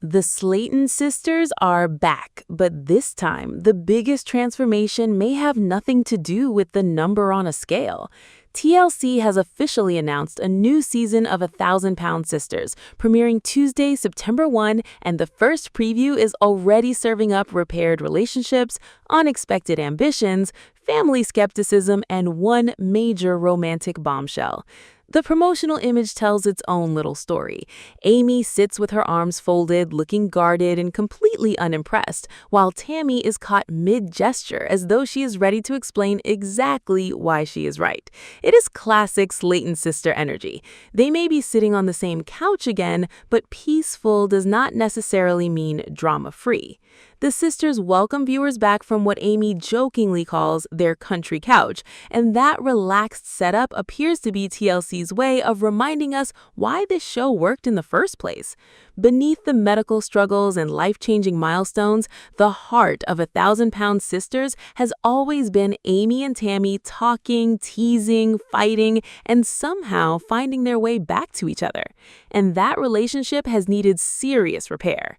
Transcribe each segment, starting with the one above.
The Slatton sisters are back, but this time, the biggest transformation may have nothing to do with the number on a scale. TLC has officially announced a new season of 1,000-Pound Sisters, premiering Tuesday, September 1, and the first preview is already serving up repaired relationships, unexpected ambitions, family skepticism, and one major romantic bombshell. The promotional image tells its own little story. Amy sits with her arms folded, looking guarded and completely unimpressed, while Tammy is caught mid-gesture as though she is ready to explain exactly why she is right. It is classic Slayton sister energy. They may be sitting on the same couch again, but peaceful does not necessarily mean drama-free. The sisters welcome viewers back from what Amy jokingly calls their country couch, and that relaxed setup appears to be TLC's way of reminding us why this show worked in the first place. Beneath the medical struggles and life-changing milestones, the heart of 1,000-Pound Sisters has always been Amy and Tammy talking, teasing, fighting, and somehow finding their way back to each other. And that relationship has needed serious repair.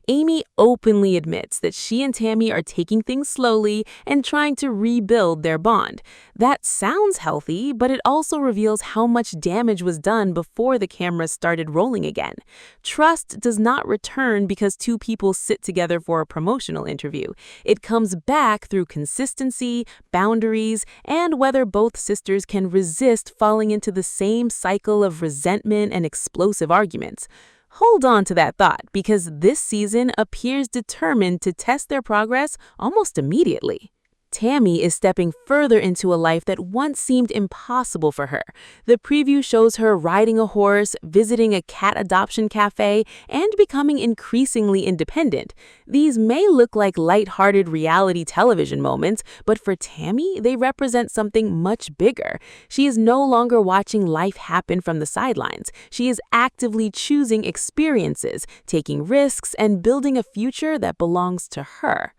Amy openly admits that she and Tammy are taking things slowly and trying to rebuild their bond. That sounds healthy, but it also reveals how much damage was done before the cameras started rolling again. Trust does not return because two people sit together for a promotional interview. It comes back through consistency, boundaries, and whether both sisters can resist falling into the same cycle of resentment and explosive arguments. Hold on to that thought, because this season appears determined to test their progress almost immediately. Tammy is stepping further into a life that once seemed impossible for her. The preview shows her riding a horse, visiting a cat adoption cafe, and becoming increasingly independent. These may look like lighthearted reality television moments, but for Tammy, they represent something much bigger. She is no longer watching life happen from the sidelines. She is actively choosing experiences, taking risks, and building a future that belongs to her.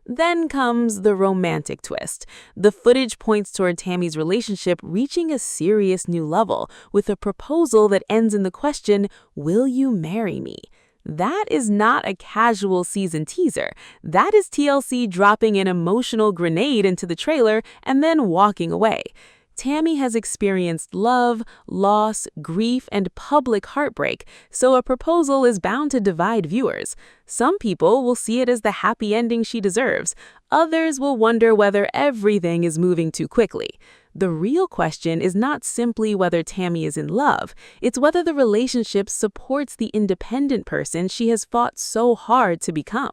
Then comes the romantic twist. The footage points toward Tammy's relationship reaching a serious new level, with a proposal that ends in the question, "Will you marry me?" That is not a casual season teaser. That is TLC dropping an emotional grenade into the trailer and then walking away. Tammy has experienced love, loss, grief, and public heartbreak, so a proposal is bound to divide viewers. Some people will see it as the happy ending she deserves. Others will wonder whether everything is moving too quickly. The real question is not simply whether Tammy is in love, it's whether the relationship supports the independent person she has fought so hard to become.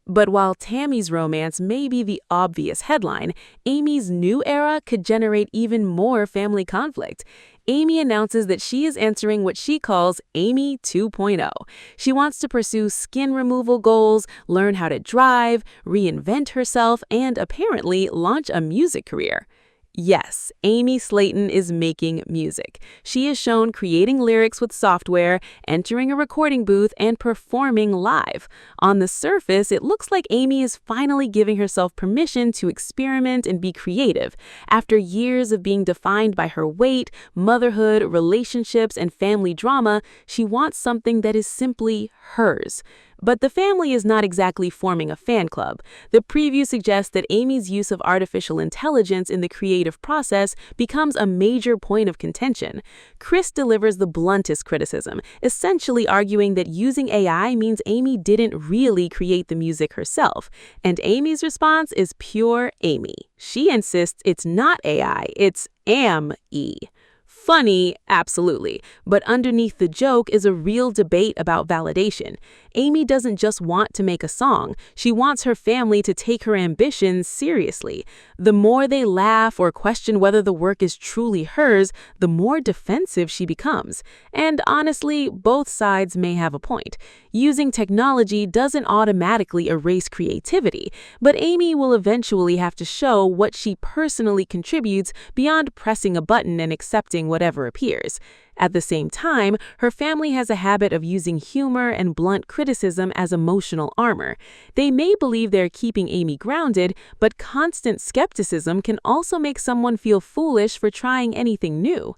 But while Tammy's romance may be the obvious headline, Amy's new era could generate even more family conflict. Amy announces that she is entering what she calls Amy 2.0. She wants to pursue skin removal goals, learn how to drive, reinvent herself, and apparently launch a music career. Yes, Amy Slatton is making music. She is shown creating lyrics with software, entering a recording booth, and performing live. On the surface, it looks like Amy is finally giving herself permission to experiment and be creative. After years of being defined by her weight, motherhood, relationships, and family drama, she wants something that is simply hers. But the family is not exactly forming a fan club. The preview suggests that Amy's use of artificial intelligence in the creative process becomes a major point of contention. Chris delivers the bluntest criticism, essentially arguing that using AI means Amy didn't really create the music herself. And Amy's response is pure Amy. She insists it's not AI, it's am-E. Funny, absolutely, but underneath the joke is a real debate about validation. Amy doesn't just want to make a song, she wants her family to take her ambitions seriously. The more they laugh or question whether the work is truly hers, the more defensive she becomes. And honestly, both sides may have a point. Using technology doesn't automatically erase creativity, but Amy will eventually have to show what she personally contributes beyond pressing a button and accepting whatever appears. At the same time, her family has a habit of using humor and blunt criticism as emotional armor. They may believe they're keeping Amy grounded, but constant skepticism can also make someone feel foolish for trying anything new.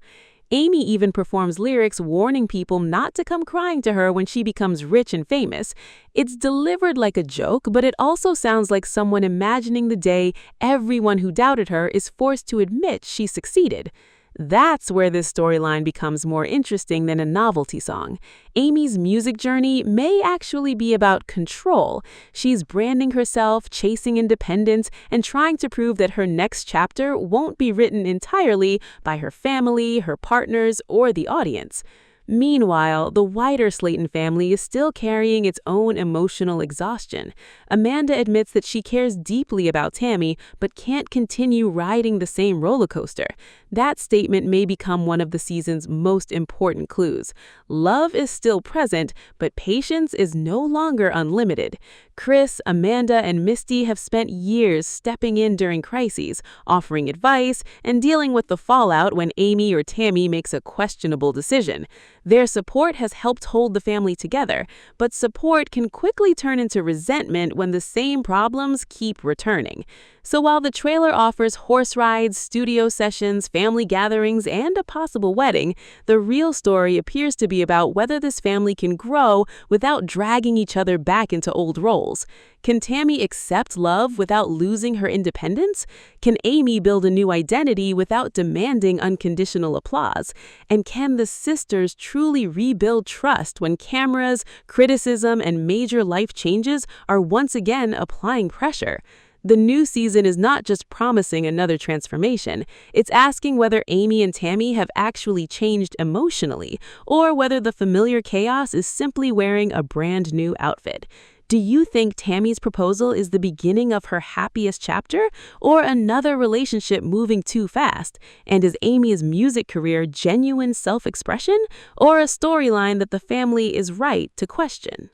Amy even performs lyrics warning people not to come crying to her when she becomes rich and famous. It's delivered like a joke, but it also sounds like someone imagining the day everyone who doubted her is forced to admit she succeeded. That's where this storyline becomes more interesting than a novelty song. Amy's music journey may actually be about control. She's branding herself, chasing independence, and trying to prove that her next chapter won't be written entirely by her family, her partners, or the audience. Meanwhile, the wider Slatton family is still carrying its own emotional exhaustion. Amanda admits that she cares deeply about Tammy, but can't continue riding the same roller coaster. That statement may become one of the season's most important clues. Love is still present, but patience is no longer unlimited. Chris, Amanda, and Misty have spent years stepping in during crises, offering advice, and dealing with the fallout when Amy or Tammy makes a questionable decision. Their support has helped hold the family together, but support can quickly turn into resentment when the same problems keep returning. So while the trailer offers horse rides, studio sessions, family gatherings, and a possible wedding, the real story appears to be about whether this family can grow without dragging each other back into old roles. Can Tammy accept love without losing her independence? Can Amy build a new identity without demanding unconditional applause? And can the sisters truly rebuild trust when cameras, criticism, and major life changes are once again applying pressure? The new season is not just promising another transformation, it's asking whether Amy and Tammy have actually changed emotionally, or whether the familiar chaos is simply wearing a brand new outfit. Do you think Tammy's proposal is the beginning of her happiest chapter, or another relationship moving too fast? And is Amy's music career genuine self-expression, or a storyline that the family is right to question?